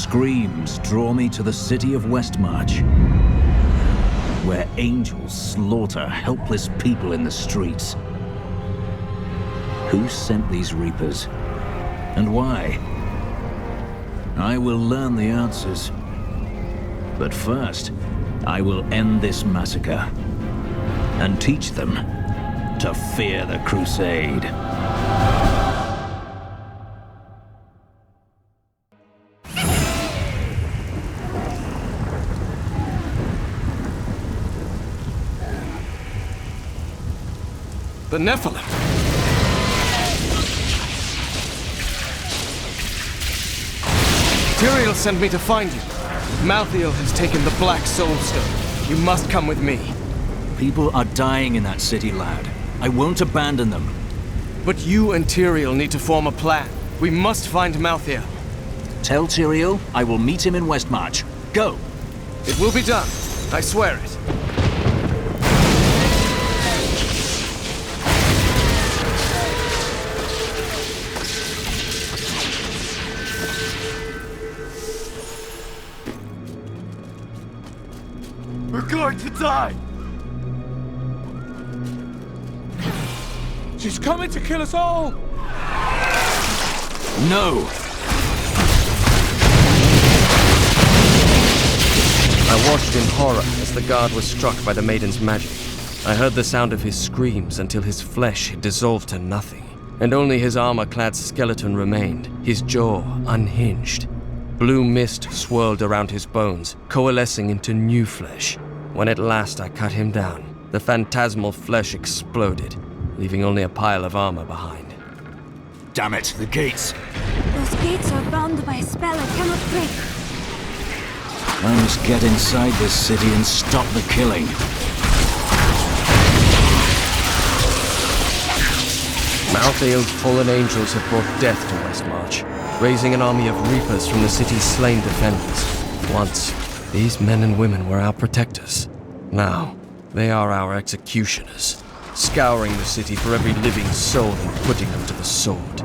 screams draw me to the city of Westmarch, where angels slaughter helpless people in the streets. Who sent these reapers? And why? I will learn the answers. But first, I will end this massacre and teach them to fear the Crusade. The Nephilim! Tyrael sent me to find you. Malthael has taken the Black Soulstone. You must come with me. People are dying in that city, lad. I won't abandon them. But you and Tyrael need to form a plan. We must find Malthael. Tell Tyrael I will meet him in Westmarch. Go! It will be done. I swear it. We're going to die! She's coming to kill us all! No! I watched in horror as the guard was struck by the maiden's magic. I heard the sound of his screams until his flesh had dissolved to nothing, and only his armor-clad skeleton remained, his jaw unhinged. Blue mist swirled around his bones, coalescing into new flesh. When at last I cut him down, the phantasmal flesh exploded, leaving only a pile of armor behind. Damn it, the gates! Those gates are bound by a spell I cannot break. I must get inside this city and stop the killing. Malthael's fallen angels have brought death to Westmarch, raising an army of reapers from the city's slain defenders. Once, these men and women were our protectors. Now, they are our executioners, scouring the city for every living soul and putting them to the sword.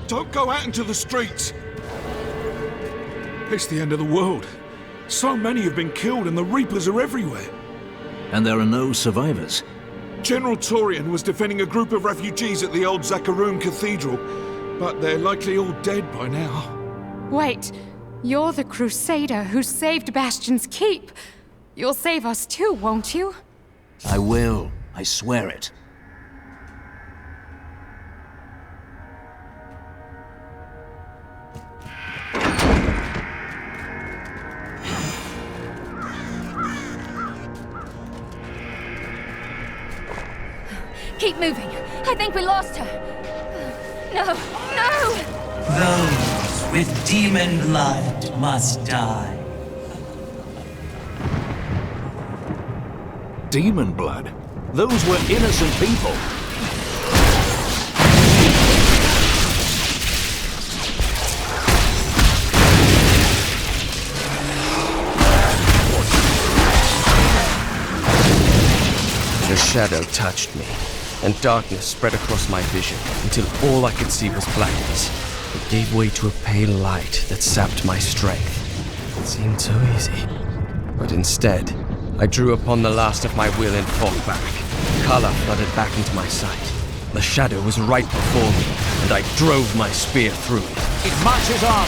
Don't go out into the streets! It's the end of the world. So many have been killed and the Reapers are everywhere. And there are no survivors. General Torian was defending a group of refugees at the old Zakharoon Cathedral, but they're likely all dead by now. Wait, you're the Crusader who saved Bastion's Keep. You'll save us too, won't you? I will. I swear it. Keep moving. I think we lost her. No, no! Those with demon blood must die. Demon blood? Those were innocent people. The shadow touched me, and darkness spread across my vision until all I could see was blackness. It gave way to a pale light that sapped my strength. It seemed so easy. But instead, I drew upon the last of my will and fought back. Color flooded back into my sight. The shadow was right before me, and I drove my spear through it. It marches on!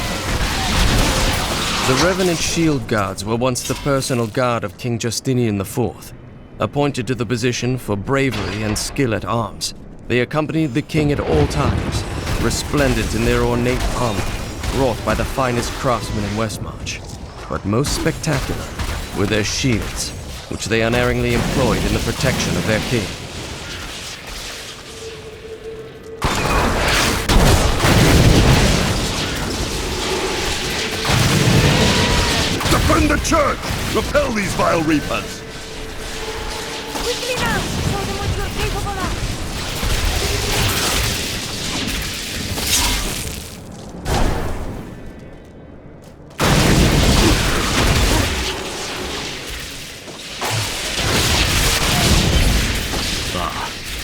The Revenant Shield Guards were once the personal guard of King Justinian IV. Appointed to the position for bravery and skill at arms, they accompanied the king at all times, resplendent in their ornate armor, wrought by the finest craftsmen in Westmarch. But most spectacular were their shields, which they unerringly employed in the protection of their king. church! Repel these vile reapers! Quickly now! Show them what you're capable of!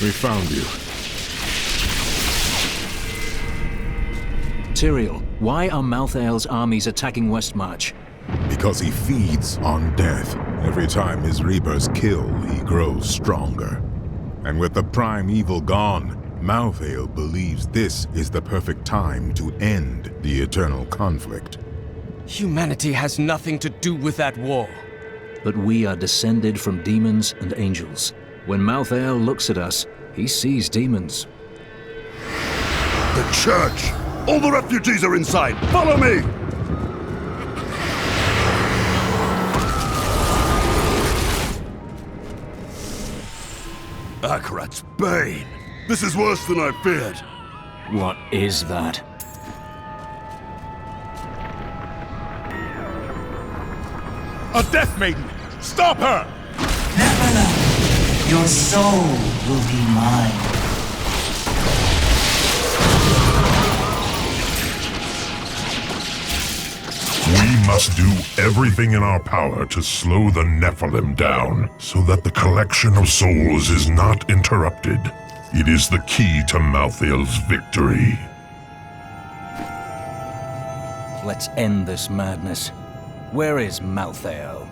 We found you. Tyrael, why are Malthael's armies attacking Westmarch? Because he feeds on death. Every time his reapers kill, he grows stronger. And with the prime evil gone, Malthael believes this is the perfect time to end the eternal conflict. Humanity has nothing to do with that war. But we are descended from demons and angels. When Malthael looks at us, he sees demons. The church! All the refugees are inside! Follow me! Akarat's bane! This is worse than I feared! What is that? A Death Maiden! Stop her! Nephilim, your soul will be mine. We must do everything in our power to slow the Nephilim down, so that the collection of souls is not interrupted. It is the key to Malthael's victory. Let's end this madness. Where is Malthael?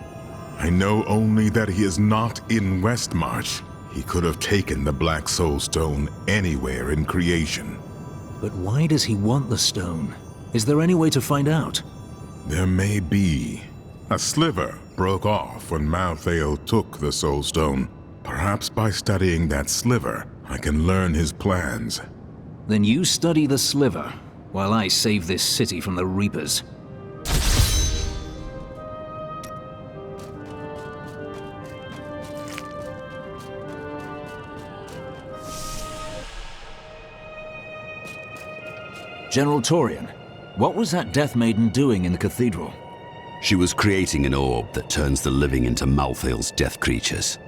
I know only that he is not in Westmarch. He could have taken the Black Soulstone anywhere in creation. But why does he want the stone? Is there any way to find out? There may be. A sliver broke off when Malthael took the Soulstone. Perhaps by studying that sliver, I can learn his plans. Then you study the sliver, while I save this city from the Reapers. General Torian, what was that Death Maiden doing in the cathedral? She was creating an orb that turns the living into Malthael's death creatures.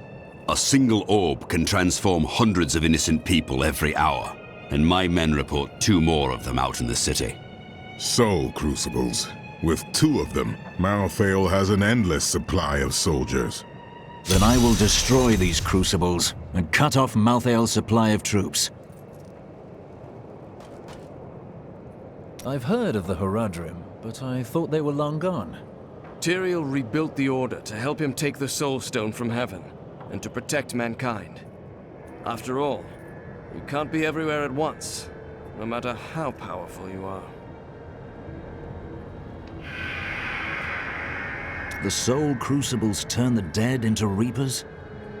A single orb can transform hundreds of innocent people every hour, and my men report 2 more of them out in the city. Soul Crucibles. With 2 of them, Malthael has an endless supply of soldiers. Then I will destroy these crucibles and cut off Malthael's supply of troops. I've heard of the Haradrim, but I thought they were long gone. Tyrael rebuilt the Order to help him take the Soulstone from heaven, and to protect mankind. After all, you can't be everywhere at once, no matter how powerful you are. The Soul Crucibles turn the dead into Reapers?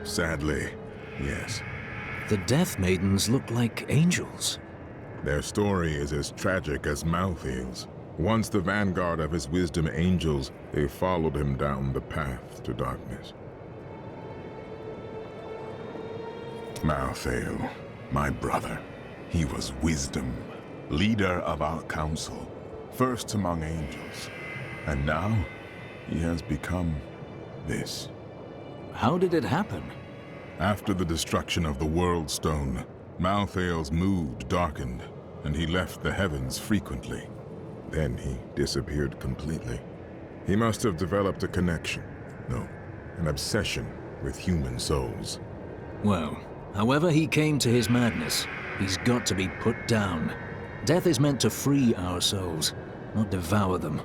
Sadly, yes. The Death Maidens look like angels. Their story is as tragic as Malthael's. Once the vanguard of his wisdom angels, they followed him down the path to darkness. Malthael, my brother, he was wisdom, leader of our council, first among angels. And now, he has become this. How did it happen? After the destruction of the World Stone, Malthael's mood darkened, and he left the heavens frequently. Then he disappeared completely. He must have developed a connection, no, an obsession with human souls. Well, however he came to his madness, he's got to be put down. Death is meant to free our souls, not devour them.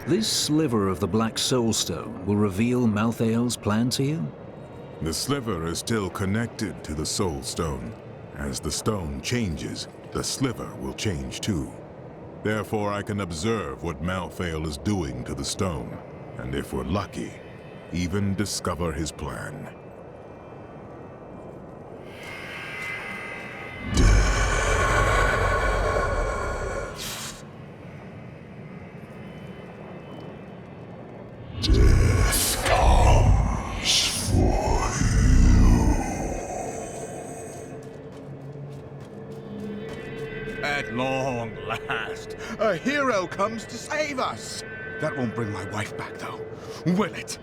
This sliver of the Black Soulstone will reveal Malthael's plan to you? The sliver is still connected to the Soulstone. As the stone changes, the sliver will change too. Therefore, I can observe what Malthael is doing to the stone, and if we're lucky, even discover his plan. Death comes for you. At long last, a hero comes to save us. That won't bring my wife back, though. Will it?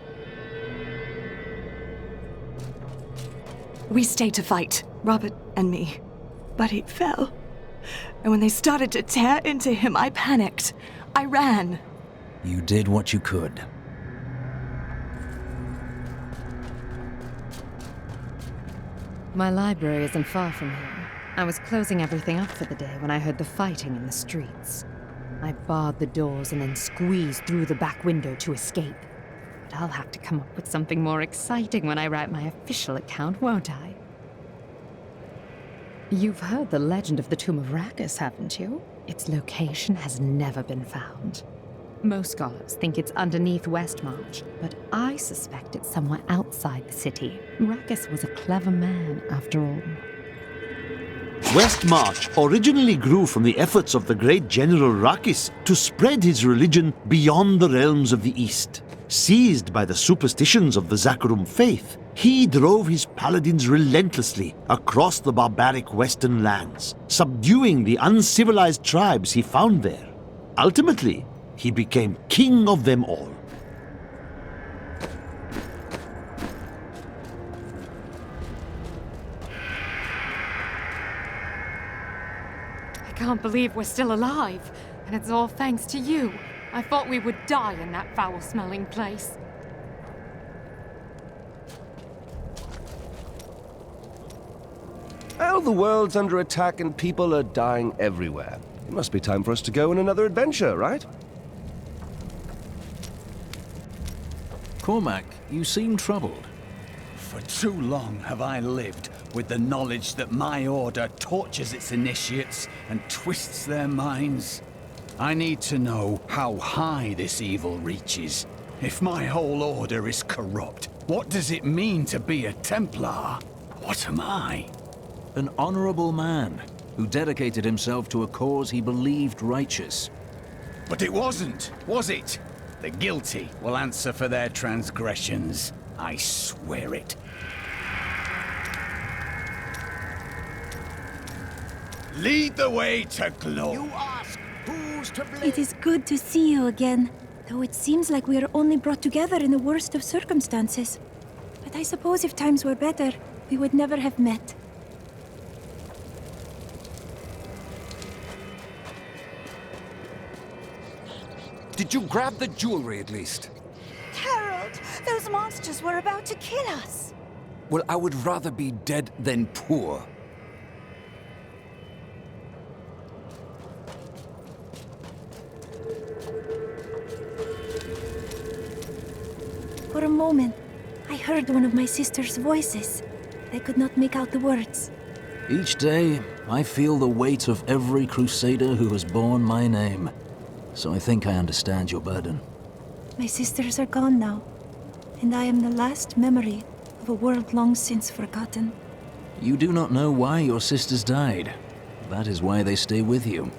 We stayed to fight, Robert and me. But he fell. And when they started to tear into him, I panicked. I ran. You did what you could. My library isn't far from here. I was closing everything up for the day when I heard the fighting in the streets. I barred the doors and then squeezed through the back window to escape. But I'll have to come up with something more exciting when I write my official account, won't I? You've heard the legend of the Tomb of Rakus, haven't you? Its location has never been found. Most scholars think it's underneath Westmarch, but I suspect it's somewhere outside the city. Rakus was a clever man, after all. Westmarch originally grew from the efforts of the great General Rakus to spread his religion beyond the realms of the East. Seized by the superstitions of the Zakharum faith, he drove his paladins relentlessly across the barbaric western lands, subduing the uncivilized tribes he found there. Ultimately, he became king of them all. I can't believe we're still alive, and it's all thanks to you. I thought we would die in that foul-smelling place. Well, the world's under attack and people are dying everywhere. It must be time for us to go on another adventure, right? Cormac, you seem troubled. For too long have I lived with the knowledge that my order tortures its initiates and twists their minds. I need to know how high this evil reaches. If my whole order is corrupt, what does it mean to be a Templar? What am I? An honorable man who dedicated himself to a cause he believed righteous. But it wasn't, was it? The guilty will answer for their transgressions. I swear it. Lead the way to glory. You ask who's to blame. It is good to see you again, though it seems like we are only brought together in the worst of circumstances. But I suppose if times were better, we would never have met. Did you grab the jewelry at least? Harold, those monsters were about to kill us. Well, I would rather be dead than poor. For a moment, I heard one of my sister's voices. I could not make out the words. Each day, I feel the weight of every crusader who has borne my name. So I think I understand your burden. My sisters are gone now, and I am the last memory of a world long since forgotten. You do not know why your sisters died. That is why they stay with you.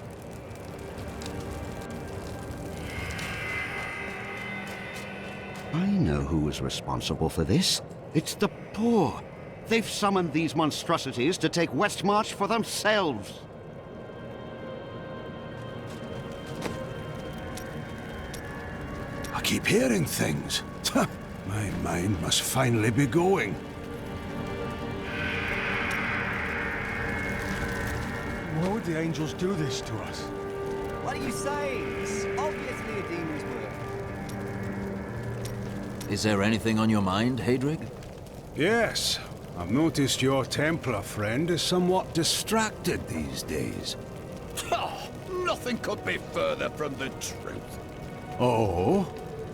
I know who is responsible for this. It's the poor. They've summoned these monstrosities to take Westmarch for themselves. I keep hearing things. My mind must finally be going. Why would the angels do this to us? What are you saying? It's obviously a demon's work. Is there anything on your mind, Hadrig? Yes. I've noticed your Templar friend is somewhat distracted these days. Oh, nothing could be further from the truth. Oh?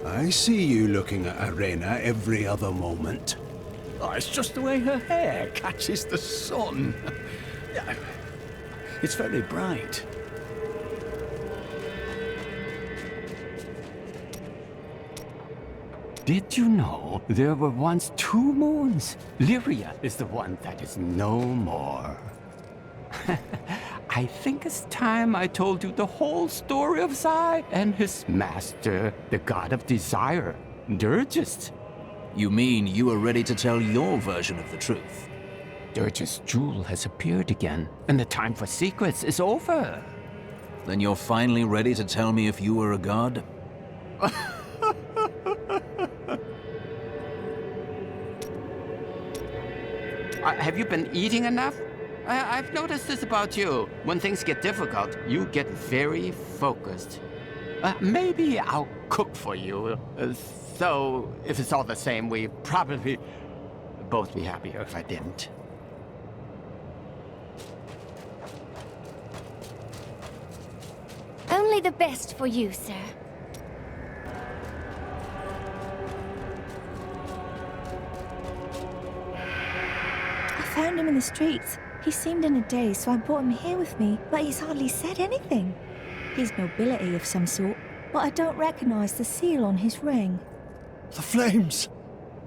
I see you looking at Arena every other moment. Oh, it's just the way her hair catches the sun. It's very bright. Did you know there were once 2 moons? Lyria is the one that is no more. I think it's time I told you the whole story of Zai and his master, the god of desire, Dirgist. You mean you are ready to tell your version of the truth? Dirgist's jewel has appeared again, and the time for secrets is over. Then you're finally ready to tell me if you were a god? Have you been eating enough? I've noticed this about you. When things get difficult, you get very focused. Maybe I'll cook for you. So, if it's all the same, we'd probably both be happier if I didn't. Only the best for you, sir. I found him in the streets. He seemed in a daze, so I brought him here with me, but he's hardly said anything. He's nobility of some sort, but I don't recognize the seal on his ring. The flames!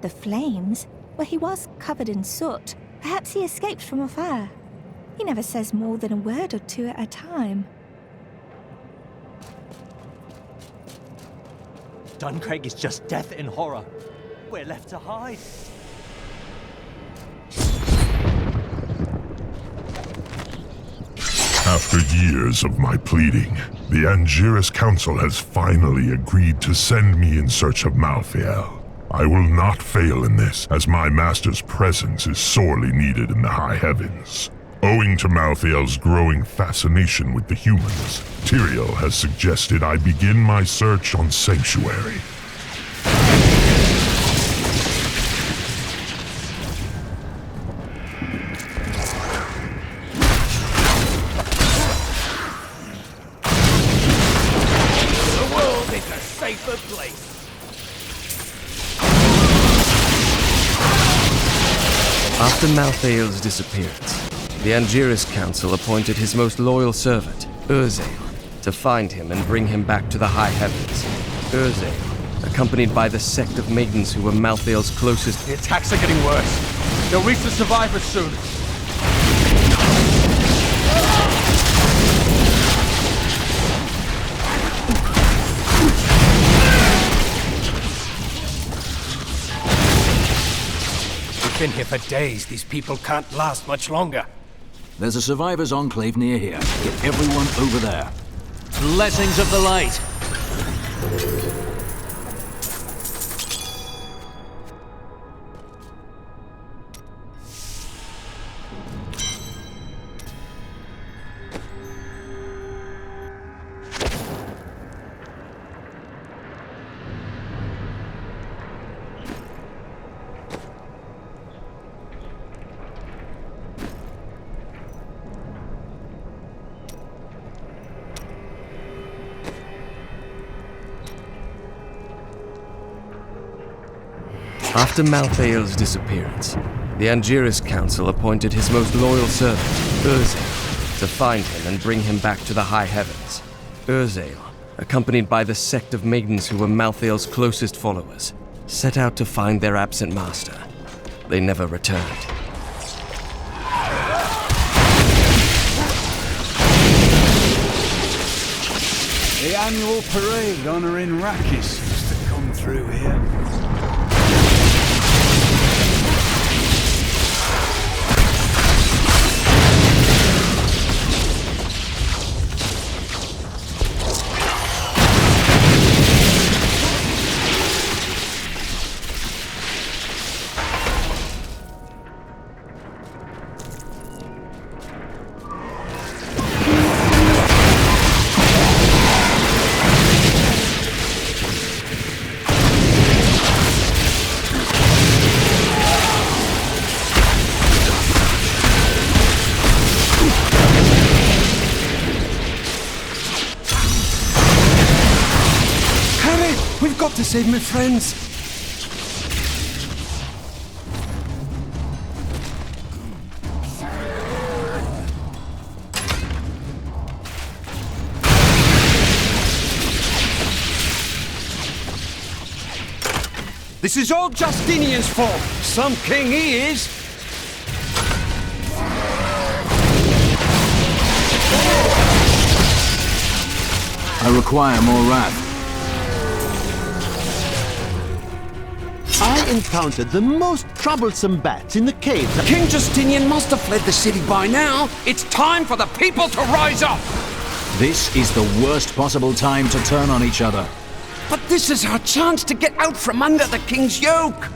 The flames? Well, he was covered in soot. Perhaps he escaped from a fire. He never says more than a word or two at a time. Duncraig is just death in horror. We're left to hide. After years of my pleading, the Angiris Council has finally agreed to send me in search of Malthael. I will not fail in this, as my master's presence is sorely needed in the high heavens. Owing to Malthael's growing fascination with the humans, Tyrael has suggested I begin my search on Sanctuary. The world is a safer place. After Malthael's disappearance, the Angiris Council appointed his most loyal servant, Erzael, to find him and bring him back to the high heavens. Erzael, accompanied by the sect of maidens who were Malthael's closest... The attacks are getting worse. They'll reach the survivors soon. We've been here for days. These people can't last much longer. There's a survivors' enclave near here. Get everyone over there. Blessings of the light! After Malthael's disappearance, the Angiris Council appointed his most loyal servant, Erzael, to find him and bring him back to the high heavens. Erzael, accompanied by the sect of maidens who were Malthael's closest followers, set out to find their absent master. They never returned. The annual parade honoring Rakis used to come through here. To save my friends. This is all Justinian's fault. Some king he is. I require more wrath. I encountered the most troublesome bats in the caves. King Justinian must have fled the city by now. It's time for the people to rise up. This is the worst possible time to turn on each other. But this is our chance to get out from under the king's yoke!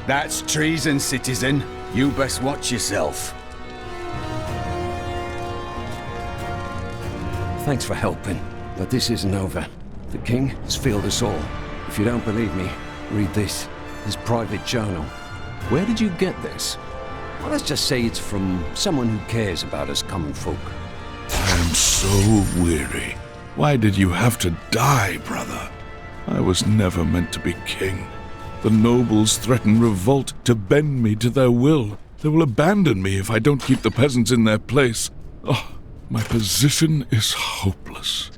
That's treason, citizen. You best watch yourself. Thanks for helping, but this isn't over. The king has failed us all. If you don't believe me, read this. His private journal. Where did you get this? Well, let's just say it's from someone who cares about us common folk. I'm so weary. Why did you have to die, brother? I was never meant to be king. The nobles threaten revolt to bend me to their will. They will abandon me if I don't keep the peasants in their place. Oh, my position is hopeless.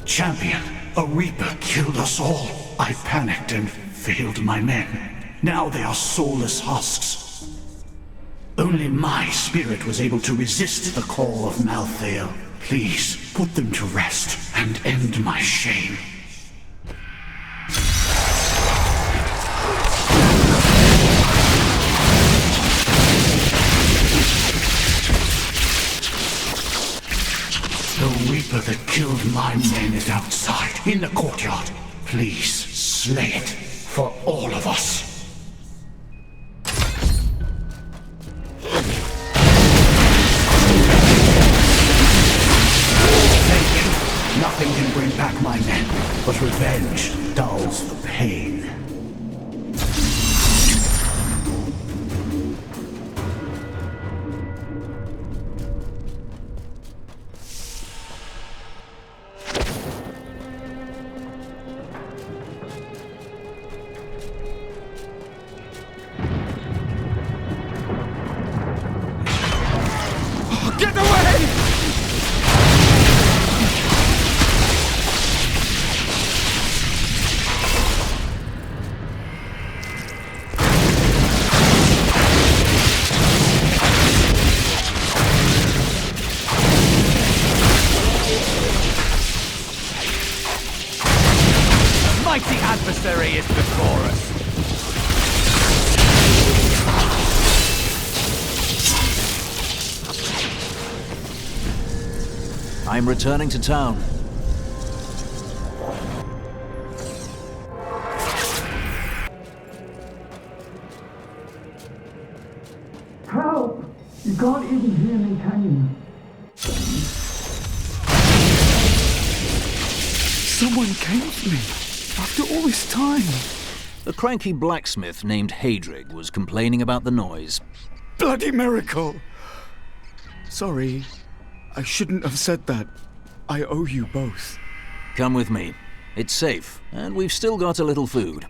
Champion, a Reaper killed us all. I panicked and failed my men. Now they are soulless husks. Only my spirit was able to resist the call of Malthael. Please, put them to rest and end my shame. The Reaper that killed my men is outside, in the courtyard. Please, slay it, for all of us. Thank you. Nothing can bring back my men, but revenge dulls the pain. Get away! A mighty adversary is before us. I'm returning to town. Help! You can't even hear me, can you? Someone came for me, after all this time. A cranky blacksmith named Hadrig was complaining about the noise. Bloody miracle! Sorry, I shouldn't have said that. I owe you both. Come with me. It's safe, and we've still got a little food.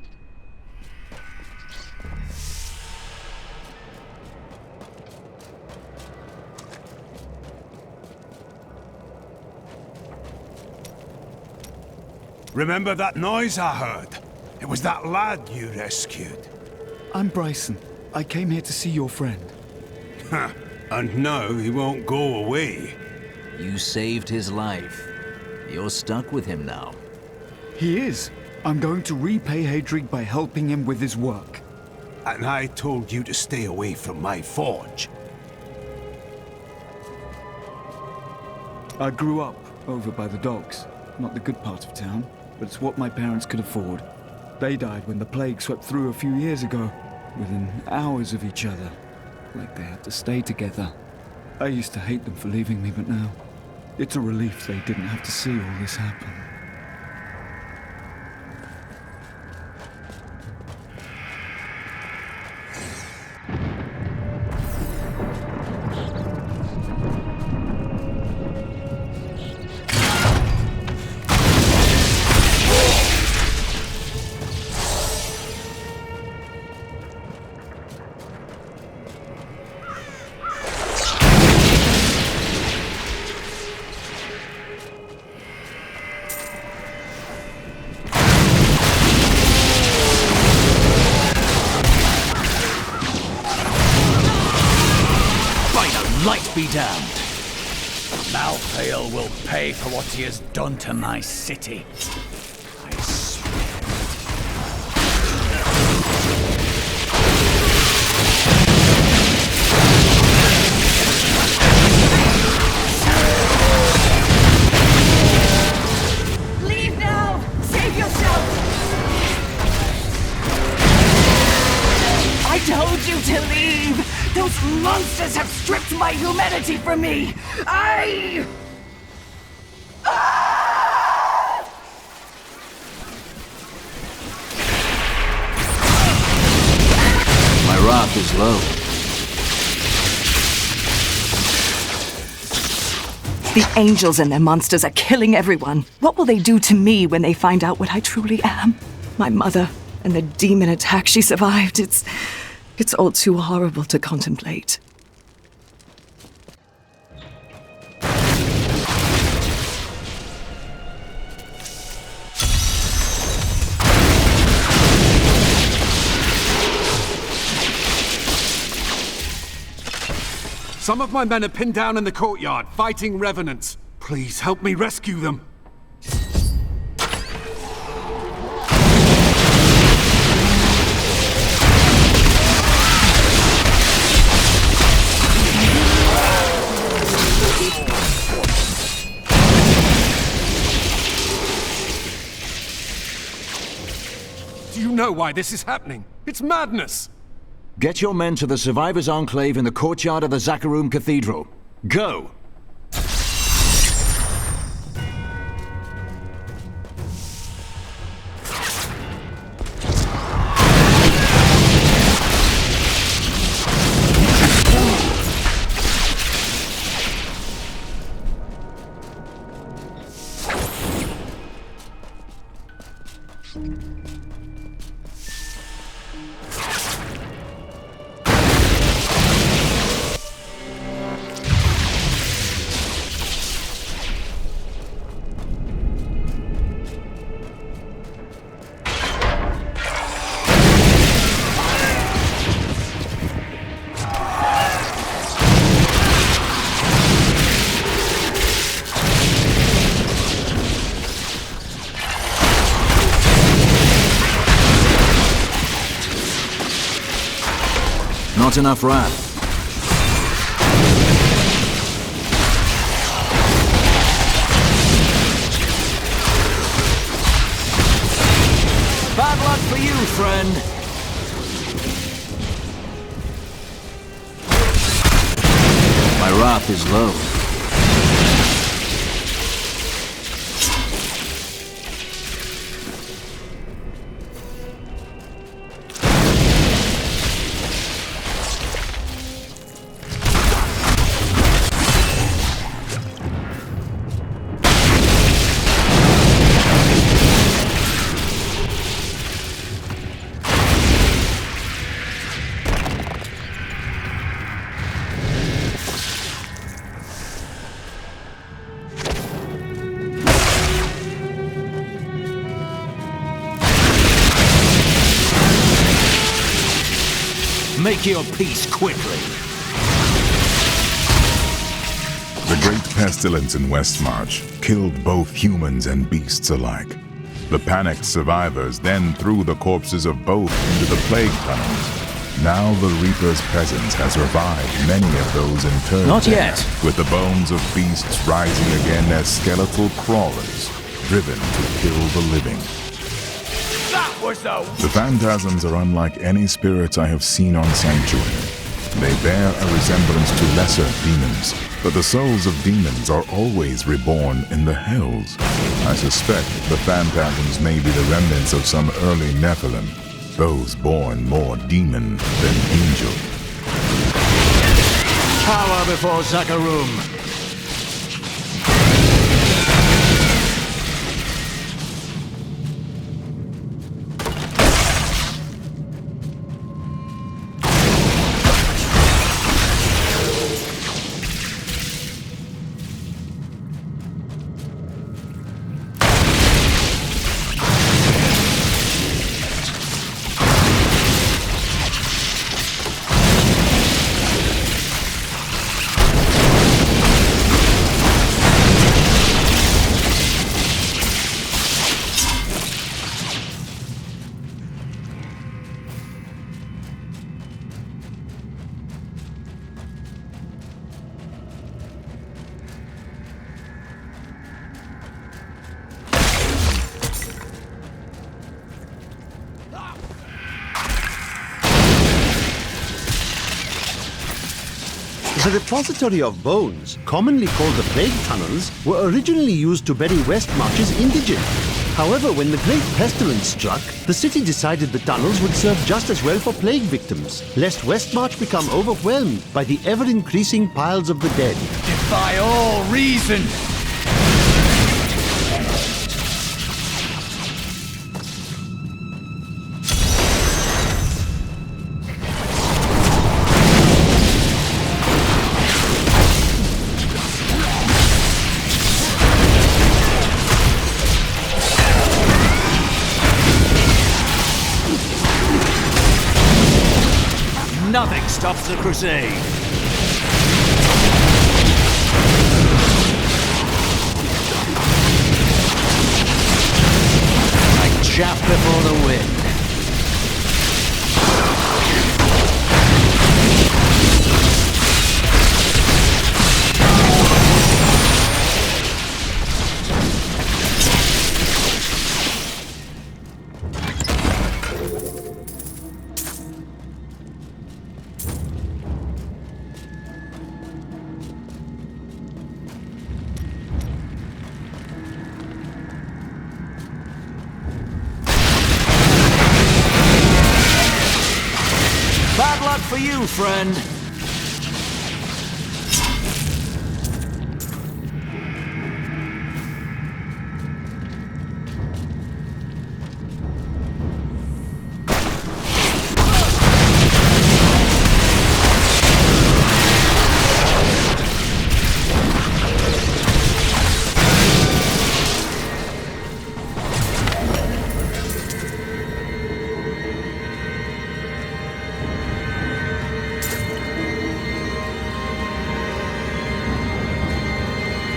Remember that noise I heard? It was that lad you rescued. I'm Bryson. I came here to see your friend. And now he won't go away. You saved his life. You're stuck with him now. He is. I'm going to repay Hadrig by helping him with his work. And I told you to stay away from my forge. I grew up over by the docks. Not the good part of town, but it's what my parents could afford. They died when the plague swept through a few years ago, within hours of each other. Like they had to stay together. I used to hate them for leaving me, but now it's a relief they didn't have to see all this happen. be damned. Malthael will pay for what he has done to my city. I swear it. Leave now! Save yourself! I told you to leave! Those monsters have stripped my humanity from me! My wrath is low. The angels and their monsters are killing everyone. What will they do to me when they find out what I truly am? My mother and the demon attack she survived, it's all too horrible to contemplate. Some of my men are pinned down in the courtyard, fighting revenants. Please help me rescue them. Do you know why this is happening? It's madness! Get your men to the Survivors' Enclave in the courtyard of the Zakharum Cathedral. Go! Not enough wrath. Bad luck for you, friend. My wrath is low. Make your peace quickly. The great pestilence in Westmarch killed both humans and beasts alike. The panicked survivors then threw the corpses of both into the plague tunnels. Now the Reaper's presence has revived many of those interred Not there, yet. with the bones of beasts rising again as skeletal crawlers, driven to kill the living. The phantasms are unlike any spirits I have seen on Sanctuary. They bear a resemblance to lesser demons, but the souls of demons are always reborn in the hells. I suspect the phantasms may be the remnants of some early Nephilim, those born more demon than angel. Power before Zakharum. The repository of bones, commonly called the Plague Tunnels, were originally used to bury Westmarch's indigent. However, when the Great Pestilence struck, the city decided the tunnels would serve just as well for plague victims, lest Westmarch become overwhelmed by the ever-increasing piles of the dead. Defy all reason! Nothing stops the crusade. Like chaff before the wind. Bad luck for you, friend.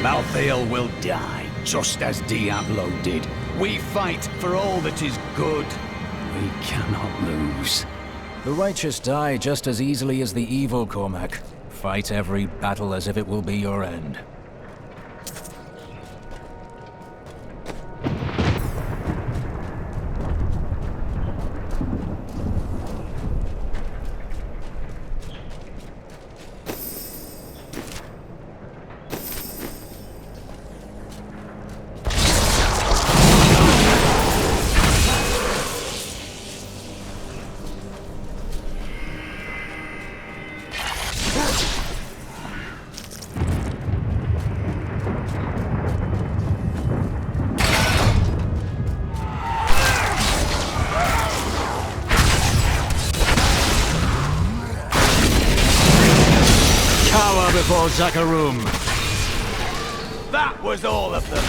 Malthael will die, just as Diablo did. We fight for all that is good. We cannot lose. The righteous die just as easily as the evil, Cormac. Fight every battle as if it will be your end. Before Zakarum. That was all of them.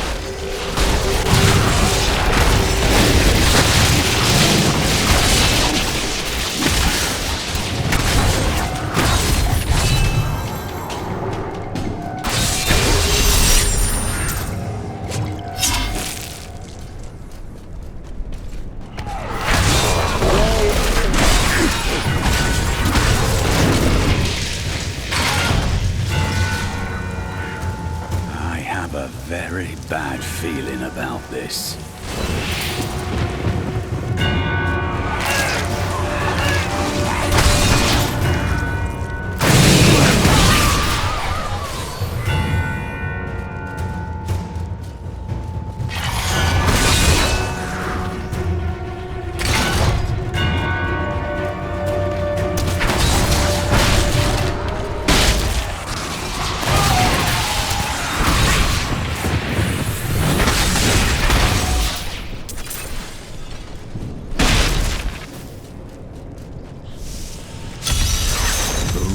Very bad feeling about this.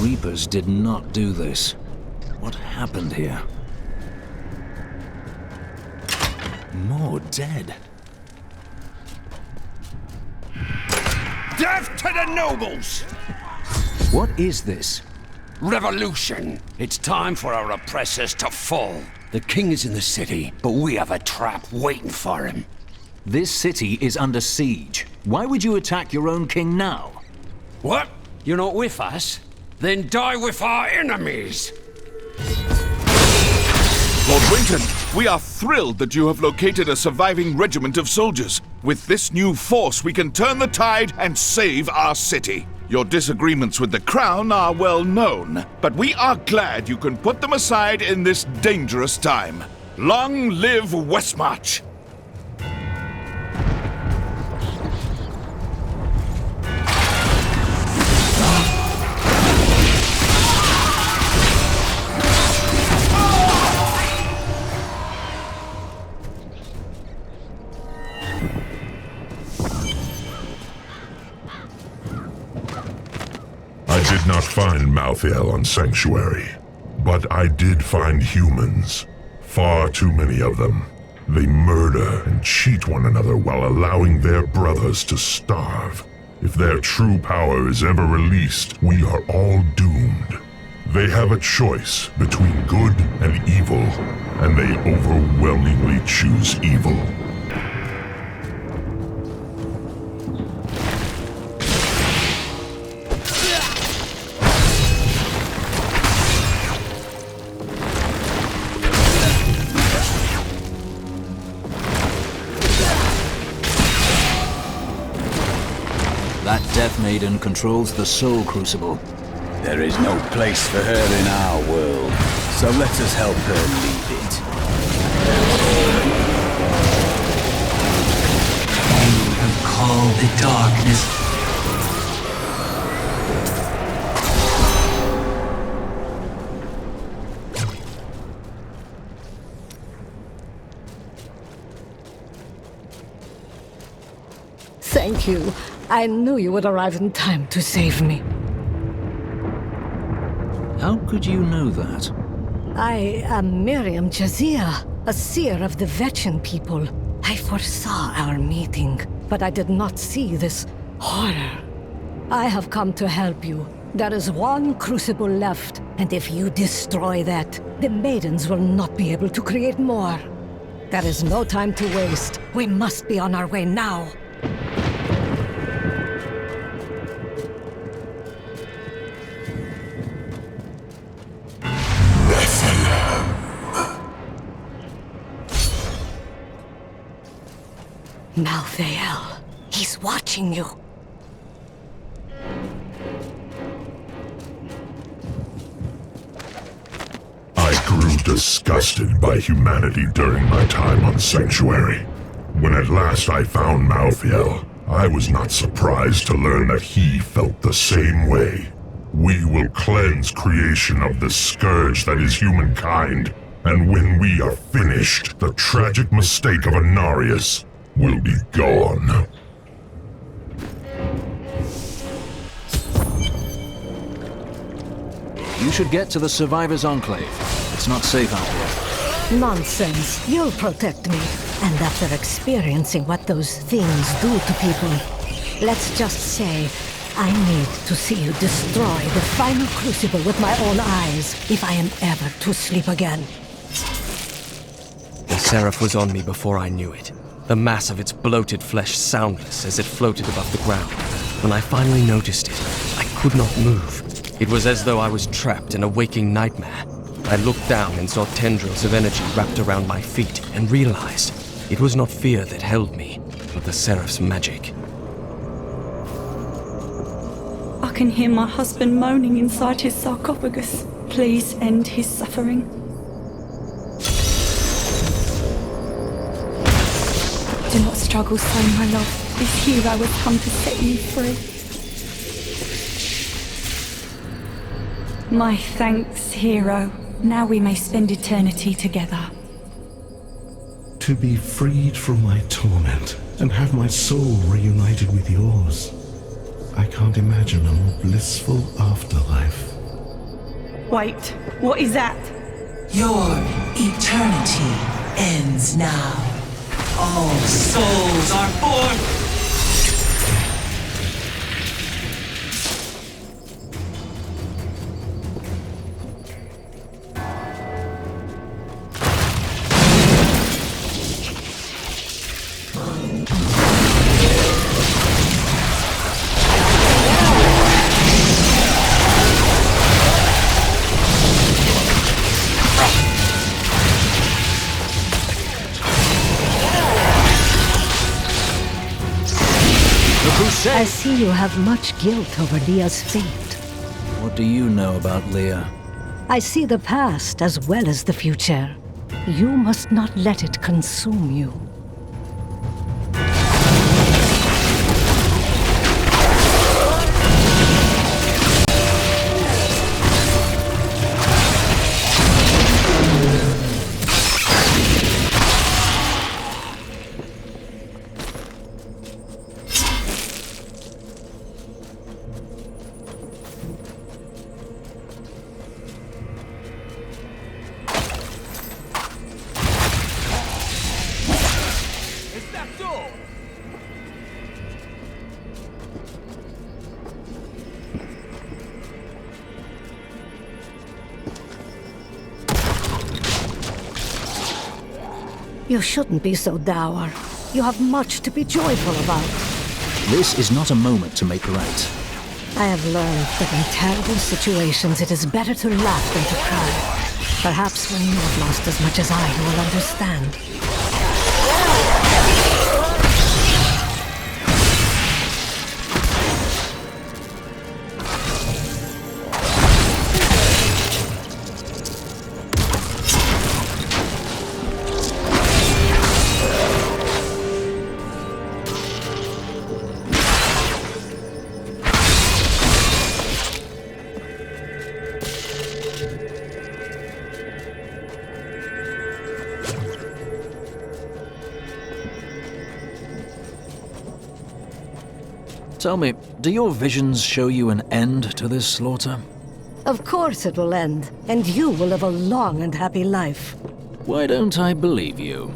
Reapers did not do this. What happened here? More dead. Death to the nobles! What is this? Revolution! It's time for our oppressors to fall. The king is in the city, but we have a trap waiting for him. This city is under siege. Why would you attack your own king now? What? You're not with us? Then die with our enemies! Lord Winton, we are thrilled that you have located a surviving regiment of soldiers. With this new force, we can turn the tide and save our city. Your disagreements with the Crown are well known, but we are glad you can put them aside in this dangerous time. Long live Westmarch! I did not find Malthael on Sanctuary, but I did find humans. Far too many of them. They murder and cheat one another while allowing their brothers to starve. If their true power is ever released, we are all doomed. They have a choice between good and evil, and they overwhelmingly choose evil. That Death Maiden controls the Soul Crucible. There is no place for her in our world, so let us help her lead it. You have called the darkness. Thank you. I knew you would arrive in time to save me. How could you know that? I am Miriam Jazia, a seer of the Vetchin people. I foresaw our meeting, but I did not see this horror. I have come to help you. There is one crucible left, and if you destroy that, the maidens will not be able to create more. There is no time to waste. We must be on our way now. Malthael. He's watching you. I grew disgusted by humanity during my time on Sanctuary. When at last I found Malthael, I was not surprised to learn that he felt the same way. We will cleanse creation of the scourge that is humankind, and when we are finished, the tragic mistake of Anarius will be gone. You should get to the Survivors' Enclave. It's not safe out here. Nonsense. You'll protect me. And after experiencing what those things do to people, let's just say I need to see you destroy the final crucible with my own eyes if I am ever to sleep again. The Seraph was on me before I knew it. The mass of its bloated flesh soundless as it floated above the ground. When I finally noticed it, I could not move. It was as though I was trapped in a waking nightmare. I looked down and saw tendrils of energy wrapped around my feet and realized it was not fear that held me, but the Seraph's magic. I can hear my husband moaning inside his sarcophagus. Please end his suffering. Do not struggle so, my love. This hero has come to set you free. My thanks, hero. Now we may spend eternity together. To be freed from my torment and have my soul reunited with yours. I can't imagine a more blissful afterlife. Wait, what is that? Your eternity ends now. All souls are born. I see you have much guilt over Leah's fate. What do you know about Leah? I see the past as well as the future. You must not let it consume you. You shouldn't be so dour. You have much to be joyful about. This is not a moment to make right. I have learned that in terrible situations it is better to laugh than to cry. Perhaps when you have lost as much as I, you will understand. Tell me, do your visions show you an end to this slaughter? Of course it will end, and you will live a long and happy life. Why don't I believe you?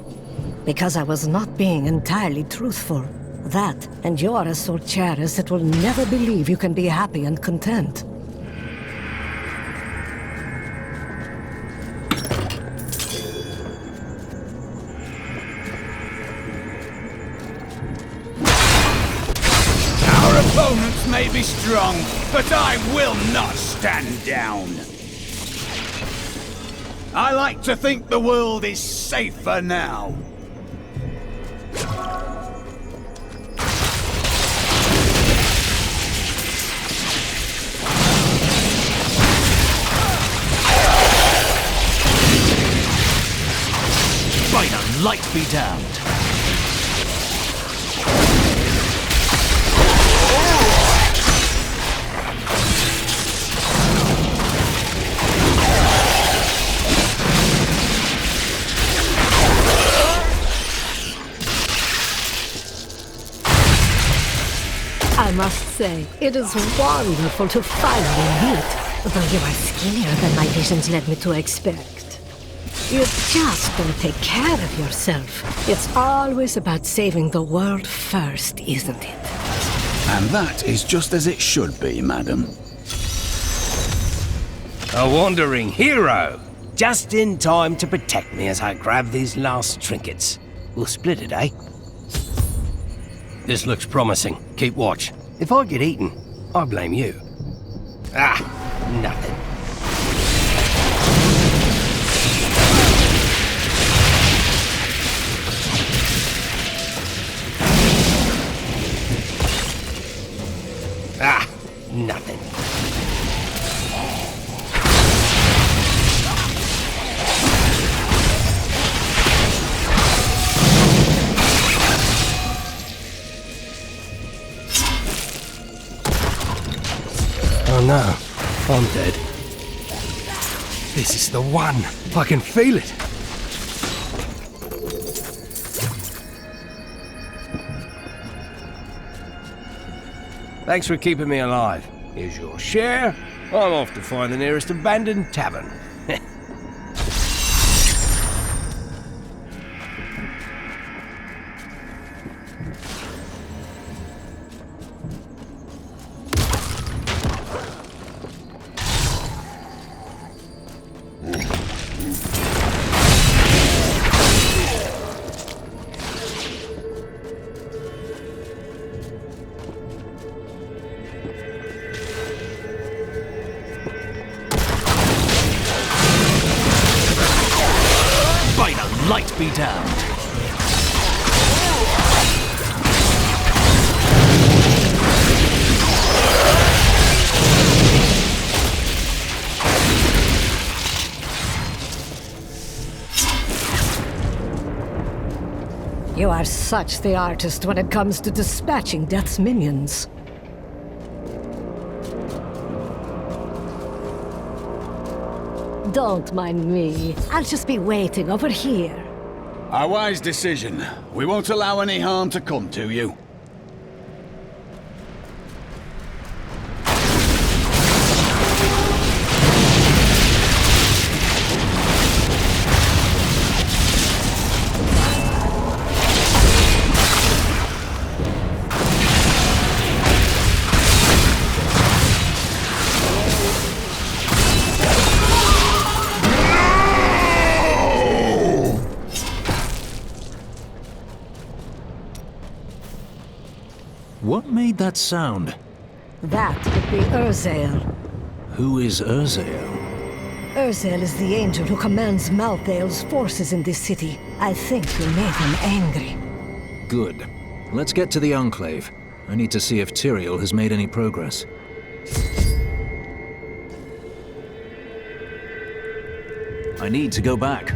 Because I was not being entirely truthful. That, and you are as so charitous that will never believe you can be happy and content. Opponents may be strong, but I will not stand down. I like to think the world is safer now. By the light be damned. I must say, it is wonderful to finally meet, though you are skinnier than my visions led me to expect. You just don't take care of yourself. It's always about saving the world first, isn't it? And that is just as it should be, madam. A wandering hero! Just in time to protect me as I grab these last trinkets. We'll split it, eh? This looks promising. Keep watch. If I get eaten, I blame you. Ah, nothing. Ah, nothing. Oh no, I'm dead. This is the one. I can feel it. Thanks for keeping me alive. Here's your share. I'm off to find the nearest abandoned tavern. Light be damned. are such the artist when it comes to dispatching Death's minions. Don't mind me. I'll just be waiting over here. A wise decision. We won't allow any harm to come to you. What made that sound? That would be Erzael. Who is Erzael? Erzael is the angel who commands Malthael's forces in this city. I think we made him angry. Good. Let's get to the Enclave. I need to see if Tyrael has made any progress. I need to go back.